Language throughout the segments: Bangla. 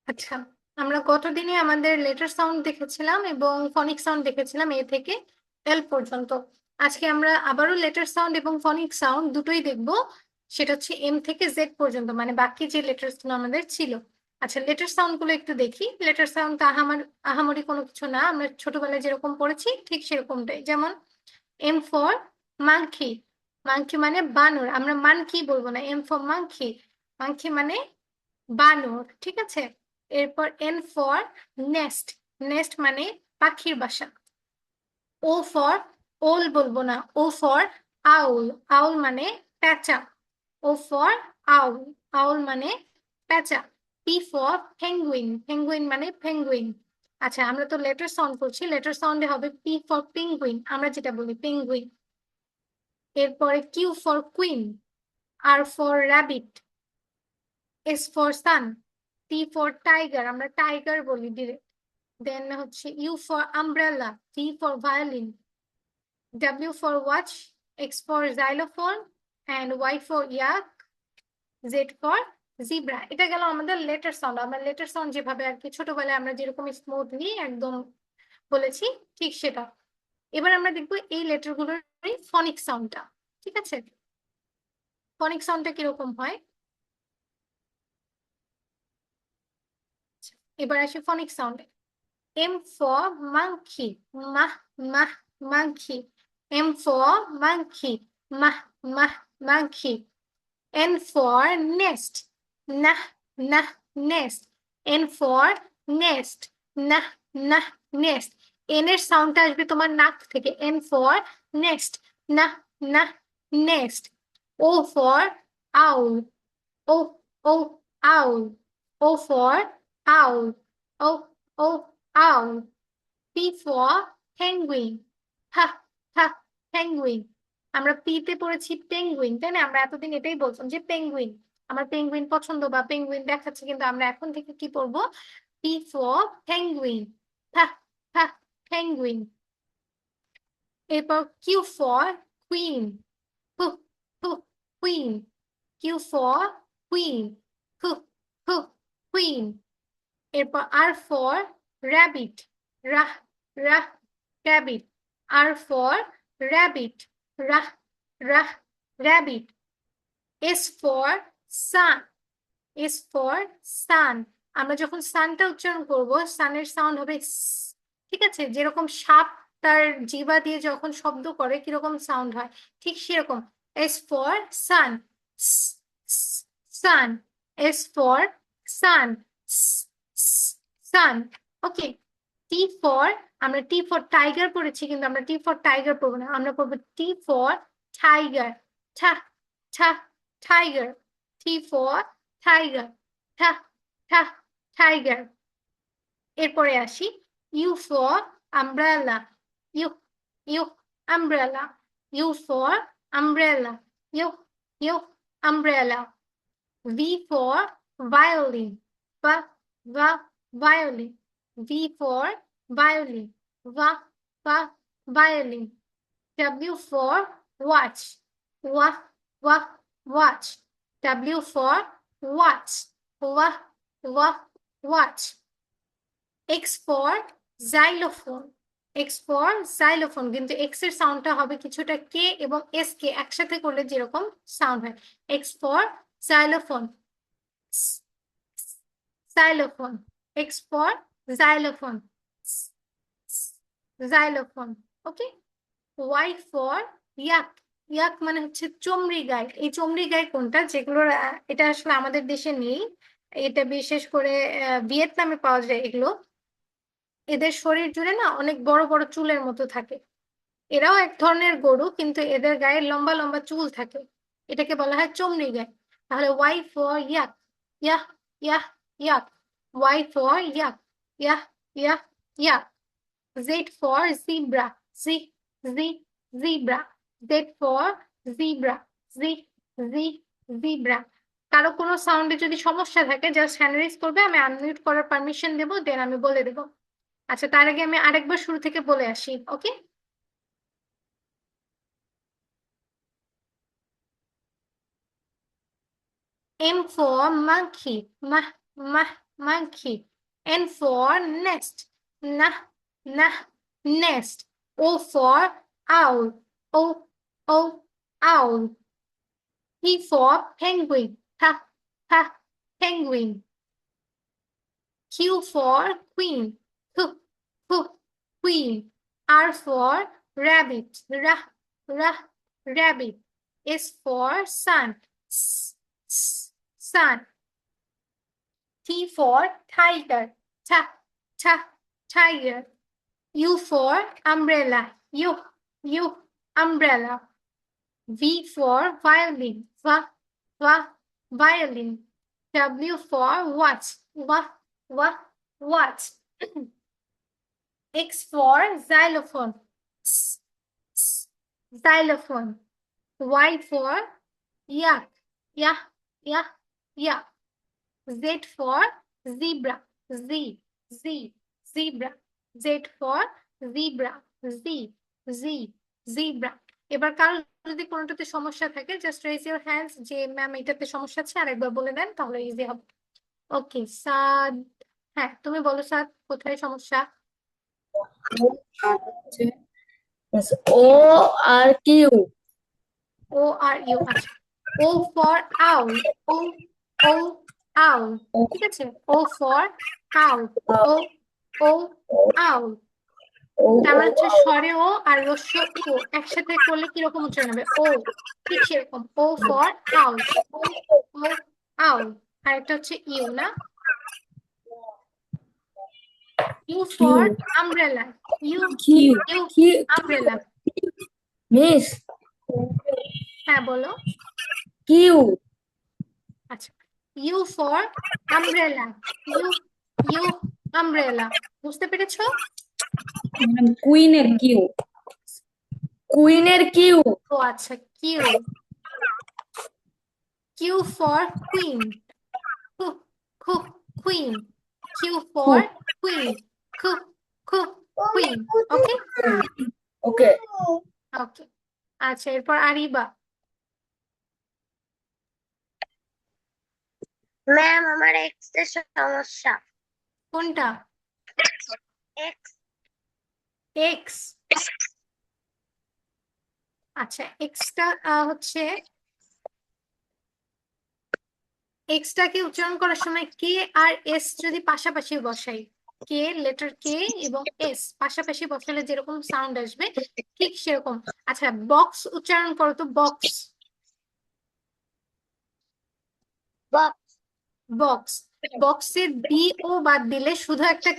আচ্ছা, আমরা গতদিনে আমাদের লেটার সাউন্ড দেখেছিলাম এবং ফনিক সাউন্ড দেখেছিলাম এ থেকে এল পর্যন্ত। আজকে আমরা আবারও লেটার সাউন্ড এবং ফনিক সাউন্ড দুটোই দেখব। সেটা হচ্ছে এম থেকে জেড পর্যন্ত, মানে বাকি যে লেটার্স গুলো আমাদের ছিল। আচ্ছা, লেটার সাউন্ড গুলো একটু দেখি। লেটার সাউন্ড তো আহামরি কোনো কিছু না, আমরা ছোটবেলায় যেরকম পড়েছি ঠিক সেরকমটাই। যেমন এম ফর মাংকি। মাংকি মানে বানর, আমরা মানকি বলবো না, এম ফর মাংকি। মাংকি মানে বানর, ঠিক আছে। এরপর এন ফর নেস্ট। নেস্ট মানে পাখির বাসা। ও ফর ওল বলবো না, ও ফর আউল। আউল মানে প্যাঁচা। ও ফর আউল। আউল মানে প্যাঁচা। P for penguin. পেঙ্গুইন মানে পেঙ্গুইন। আচ্ছা, আমরা তো লেটার সাউন্ড করছি, লেটার সাউন্ডে হবে পি ফর পেঙ্গুইন, আমরা যেটা বলি পেঙ্গুইন। এরপরে Q for queen. R for rabbit. S for sun. T for tiger, আমরা টাইগার বলি ডিরেক্ট। দেন হচ্ছে U for umbrella. V for violin. W for watch. X for xylophone. And Y for yak. Z for zebra. এটা গেল আমাদের লেটার সাউন্ড। আমরা লেটার সাউন্ড যেভাবে আর কি ছোটবেলায় আমরা যেরকম স্মুথলি একদম বলেছি, ঠিক সেটা। এবার আমরা দেখবো এই লেটার গুলোর ফনিক সাউন্ডটা, ঠিক আছে। ফনিক সাউন্ডটা কিরকম হয়। এবার আসি ফনিক সাউন্ডে। M for monkey. Mah, mah, monkey. M for monkey. Mah, mah, monkey. N for nest. Nah, nah, nest. N for nest. Nah, nah, nest. N এর সাউন্ডটা আসবে তোমার নাক থেকে। N for nest. Nah, nah, nest. O for owl. O, O, owl. O for owl. O, O, owl. P for penguin. Ha Ha penguin. আমরা পিতে পড়েছি পেঙ্গুইন, তাই না? আমরা এতদিন এটাই বলতাম যে পেঙ্গুইন। আমার পেঙ্গুইন পছন্দ বা পেঙ্গুইন দেখাচ্ছে, কিন্তু আমরা এখন থেকে কি পড়বো? P for penguin. হা হা পেঙ্গুইন। এরপর কিউ ফর কুইন। হু হু কুইন। Q for queen. হু হু কুইন। এরপর আর ফর র্যাবিট। রাহ রাহ র্যাবিট। R for rabbit. রাহ রাহ rabbit. S for sun. S for sun. আমরা যখন সানটা উচ্চারণ করব, সানের সাউন্ড হবে স। ঠিক আছে, যেরকম সাপ তার জিহ্বা দিয়ে যখন শব্দ করে কিরকম সাউন্ড হয়, ঠিক সেরকম। S for sun. Sun. S for sun. Sun. Okay. T for, আমরা টি ফর টাইগার পড়েছি, কিন্তু আমরা টি ফর টাইগার পড়বো না, আমরা পড়বো টি ফর টাইগার। ঠা ঠা টাইগার। T for tiger. ঠা ঠা টাইগার। এরপরে আসি U for umbrella. U U umbrella. U for umbrella. U U umbrella. V for violin. বা বা violin. V for violin. Va va violin. W for watch. Wa wa watch. W for watch. Wa wa watch. X for xylophone. X for xylophone, কিন্তু X এর সাউন্ডটা হবে কিছুটা কে এবং এস কে একসাথে করলে যেরকম সাউন্ড হয়। X for xylophone. xylophone. X for xylophone. xylophone. Okay. Y for yak. ইয়াক মানে হচ্ছে চমড়ি গাই। এই চমড়ি গাই কোনটা, যেগুলোর এটা আসলে আমাদের দেশে নেই, এটা বিশেষ করে ভিয়েতনামে পাওয়া যায় এগুলো। এদের শরীর জুড়ে না অনেক বড় বড় চুলের মতো থাকে। এরাও এক ধরনের গরু, কিন্তু এদের গায়ে লম্বা লম্বা চুল থাকে। এটাকে বলা হয় চমড়ি গাই। তাহলে ওয়াই ফর ইয়াক। ইয়াহ ইয়াহ ইয়াক। Y for yak. ইয়াহ ইয়াহ ইয়াক। Z for zebra. জি জি জিব্রা। Z for zebra. জি জি জিব্রা। কারো কোনো সাউন্ডে যদি সমস্যা থাকে জাস্ট হ্যান্ড রেজ করবে, আমি আনমিউট করার পারমিশন দেবো, দেন আমি বলে দেবো। আচ্ছা, তার আগে আমি আরেকবার শুরু থেকে বলে আসি, ওকে। M for monkey. Mah, mah, monkey. N for nest. Nah, nah, nest. O for owl. O, o, owl. P for penguin. Pa, pa, penguin. Q for queen. P, p, queen. R for rabbit. Ra, ra, rabbit. S for sun. S, s, sun. T for tiger. Ta, ta, tiger. U for umbrella. U, umbrella. V for violin. Va, va, violin. W for watch. Va, va, watch. X for xylophone. S, s, xylophone. Y for yak. Yeah, yeah, yeah. Z for zebra. Z, Z, zebra. Z for zebra. Z, Z, zebra. এবার কারো যদি কোনোটাতে সমস্যা থাকে জাস্ট রেজ ইউর হ্যান্ডস যে ম্যাম এটাতে সমস্যা আছে আরেকবার বলে দেন তাহলে ইজি হবে। ওকে সাদ, হ্যাঁ তুমি বলো সাদ কোথায় সমস্যা? ও আর কিউ। ও আর ইউ, আচ্ছা। ও for owl. O, O, owl. ঠিক আছে, ও ফর আউল। ও, ও, আউল। তার মানে হচ্ছে স্বরে ও আর রস্য ও একসাথে করলে কিরকম উচ্চারণ হবে? ও, ঠিক সেরকম। ও for owl. O, O, owl. আর একটা হচ্ছে ইউ না? U Q for umbrella. U, Q U, Q umbrella. Miss হ্যাঁ বলো। কিউ আচ্ছা, U for umbrella. U, U, umbrella. বুঝতে পেরেছো? কুইনের কিউ কুইনের কিউ ও আচ্ছা, কিউ। Q for queen. কু, কু, কুইন। কিউ কু ফর কুইন। কু, কু, কুইন। ওকে, ওকে ওকে। আচ্ছা, এরপর আরিবা। ম্যাম আমার এক্স এর সমস্যা। কোনটা? এক্স। এক্স। আচ্ছা, এক্সটা হচ্ছে, এক্সটাকে উচ্চারণ করার সময় কে আর এস যদি পাশাপাশি বসাই, কে, লেটার কে এবং এস পাশাপাশি বসালে যেরকম সাউন্ড আসবে ঠিক সেরকম। আচ্ছা, বক্স উচ্চারণ করো তো, বক্স। বক্স। বক্স, বক্সের বি ও বাদ দিলে শুধু একটা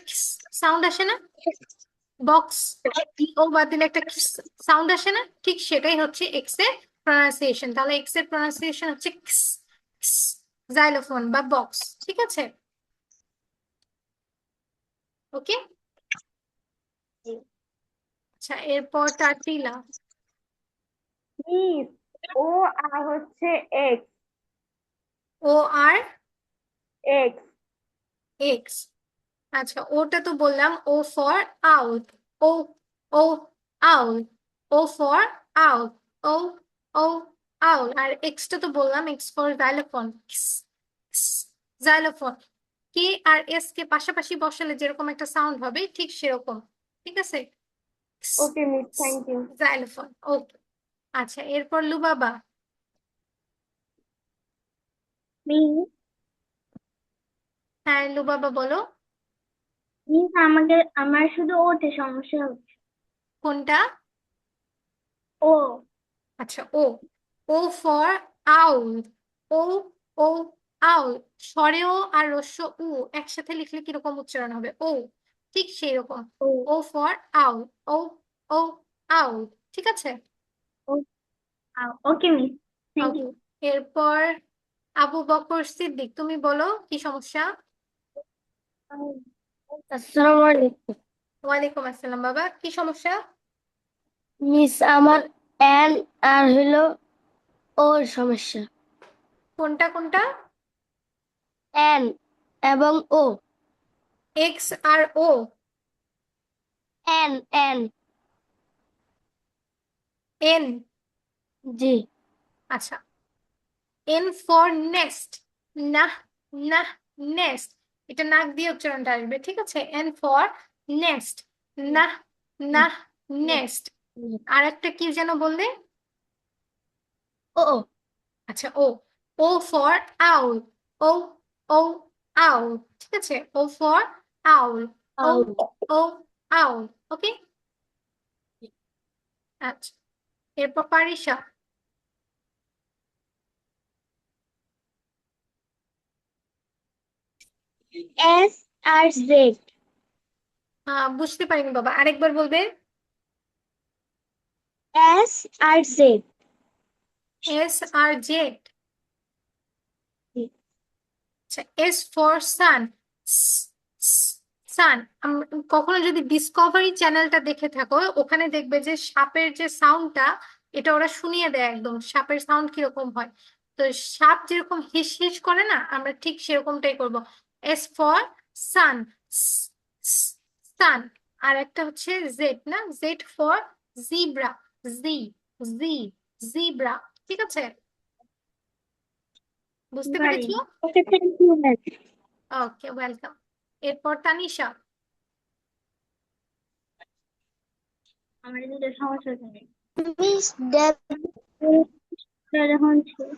সাউন্ড আসে না? বক্স, বি ও বাদ দিলে একটা সাউন্ড আসে না? ঠিক সেটাই হচ্ছে এক্স এর প্রনাউন্সিয়েশন। তাহলে এক্স এর প্রনাউন্সিয়েশন হচ্ছে জাইলোফোন বা বক্স। ঠিক আছে, ওকে। আচ্ছা, এরপর টার্টিলা। মিস ও আর হচ্ছে এক্স। ও আর এক্স। এক্স। আচ্ছা, ওটা তো বললাম O for out. O, O, owl. O for out. O, O, owl. আর এক্সটা তো বললাম X for xylophone. Xylophone. K আর এস কে পাশাপাশি বসালে যেরকম একটা সাউন্ড হবে ঠিক সেরকম। ঠিক আছে, okay miss, thank you. Xylophone. Okay. আচ্ছা, এরপর লুবাবা। মিস, হ্যাঁ লুবাবা বলো। মিস আমার শুধু ওতে সমস্যা হচ্ছে। কোনটা? ও। আচ্ছা, ও, O for owl. O, O, আউল। স্বরে ও আর রস্য উ একসাথে লিখলে কিরকম উচ্চারণ হবে? ও, ঠিক সেই রকম। O. O for owl. O, O, owl. ঠিক আছে, okay miss, thank okay. You. এরপর আবু বকর সিদ্দিক, তুমি বলো কি সমস্যা? আসসালামু আলাইকুম ওয়ালাইকুম আসসালাম বাবা, কি সমস্যা? মিস। আমার এন আর হলো ওর সমস্যা। কোনটা কোনটা? এন এবং ও। এক্স আর ও? এন এন এন, জি। আচ্ছা। N for nest. না, না, নেস্ট। এটা নাক দিয়ে উচ্চারণটা আসবে, ঠিক আছে? এন ফর নেস্ট, না না নেস্ট। আর একটা কি যেন বললে? ও ও আচ্ছা, ও, O for owl, O, O owl, ঠিক আছে? ও ফর আউল, ও, আউল ও আউল, ওকে। আচ্ছা, এরপর পারিসা। এস আর জেড। বুঝতে পারিনি বাবা, আরেকবার বলবে? এস আর জেড। এস আর জেড। আচ্ছা, এস ফর সান, সান। কখনো যদি ডিসকভারি চ্যানেলটা দেখে থাকো, ওখানে দেখবে যে সাপের যে সাউন্ডটা, এটা ওরা শুনিয়ে দেয় একদম, সাপের সাউন্ড কিরকম হয়। তো সাপ যেরকম হিস হিস করে না, আমরা ঠিক সেরকমটাই করব। এস ফর সান, সান। আর একটা হচ্ছে জেড, না, জেড ফর জিব্রা, জি, জি, জিব্রা, ঠিক আছে? বুঝতে পারি। পেরেছো? Okay, thank you ma'am. Okay, welcome. এরপর তানিশা। আমার দুটো সমস্যা থাকে। মিস যখন ছিল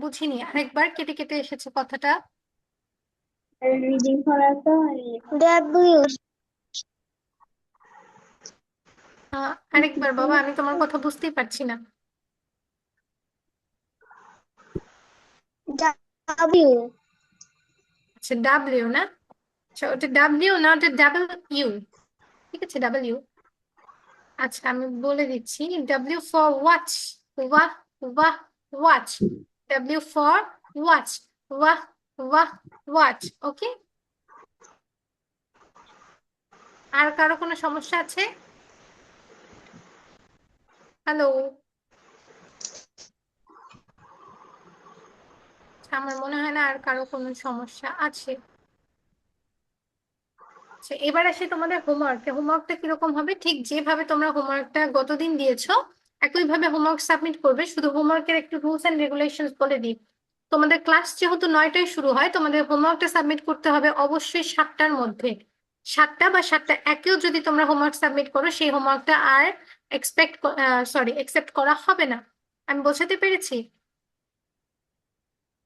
বুঝিনি, আরেকবার, কেটে কেটে এসেছে কথাটা। রিডিং করা তো ডাব্লিউ। আরেকবার বাবা, আমি তোমার কথা বুঝতেই পারছি না। ডাব্লিউ। আচ্ছা, ডাব্লিউ না? আচ্ছা, ওটা ডাব্লিউ না, ওটা ডাবল ইউ, ঠিক আছে, ডাবল ইউ। আচ্ছা, আমি বলে দিচ্ছি, ডাব্লিউ ফর ওয়াচ, ওয়াহ, ওয়াহ, ওয়াচ, ডাব্লিউ ফর ওয়াচ, ওয়াহ, ওয়াহ, ওয়াচ, ওকে। আর কারো কোনো সমস্যা আছে? হ্যালো? আমার মনে হয় না আর কারো কোনো সমস্যা আছে। আচ্ছা, এবার আসি তোমাদের হোমওয়ার্কে। হোমওয়ার্কটা কিরকম হবে? ঠিক যেভাবে তোমরা হোমওয়ার্কটা গতদিন দিয়েছো, একইভাবে হোমওয়ার্ক সাবমিট করবে। শুধু হোমওয়ার্কের একটু রুলস এন্ড রেগুলেশনস বলে দিই। তোমাদের ক্লাস যেহেতু 9টায় শুরু হয়, তোমাদের হোমওয়ার্কটা সাবমিট করতে হবে অবশ্যই 7টার মধ্যে। 7টা বা 7টা একেও যদি তোমরা হোমওয়ার্ক সাবমিট করো, সেই হোমওয়ার্কটা আর একসেপ্ট করা হবে না। আমি বোঝাতে পেরেছি?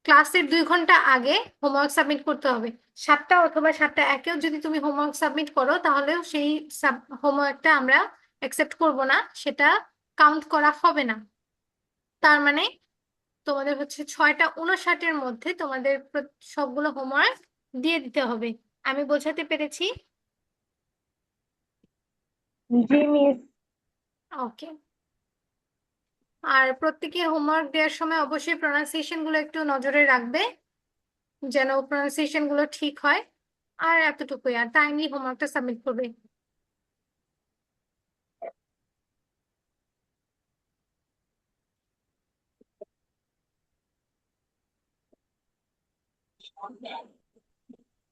ক্লাসের 2 ঘন্টা আগে হোমওয়ার্ক সাবমিট করতে হবে। 7টা অথবা 7টা একেও যদি তুমি হোমওয়ার্ক সাবমিট করো, তাহলেও সেই হোমওয়ার্কটা আমরা অ্যাকসেপ্ট করব না, সেটা কাউন্ট করা হবে না। তার মানে তোমাদের হচ্ছে 6টা 59-এর মধ্যে তোমাদের সবগুলো হোমওয়ার্ক দিয়ে দিতে হবে। আমি বোঝাতে পেরেছি? জি মিস। ওকে। আর প্রত্যেকের হোমওয়ার্ক দেওয়ার সময় অবশ্যই প্রনাউন্সিয়েশন গুলো একটু নজরে রাখবে, যেন প্রনাউন্সিয়েশন গুলো ঠিক হয়। আর এতটুকুই, আর টাইমলি হোমওয়ার্কটা সাবমিট করবে।